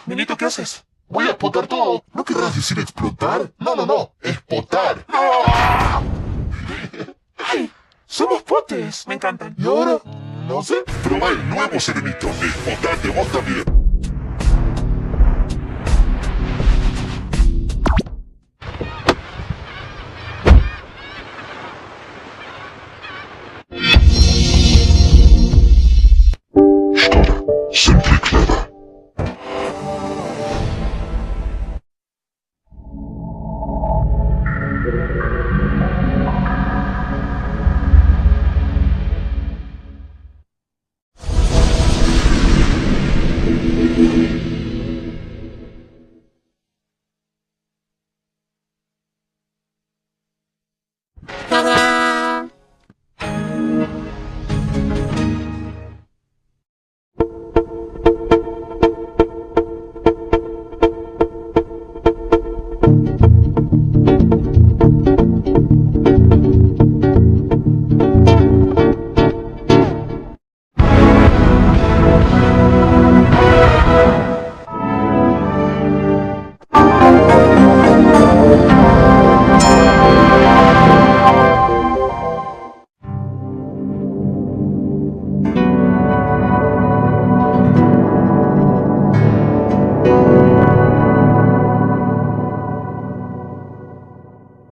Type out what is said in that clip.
Nenito, ¿qué haces? Voy a explotar todo. ¿No querrás decir explotar? No, no, no. Explotar. ¡No! Somos potes. Me encantan. ¿Y ahora? No sé. Probá el nuevo serenito. Explotate vos también. Simply clever.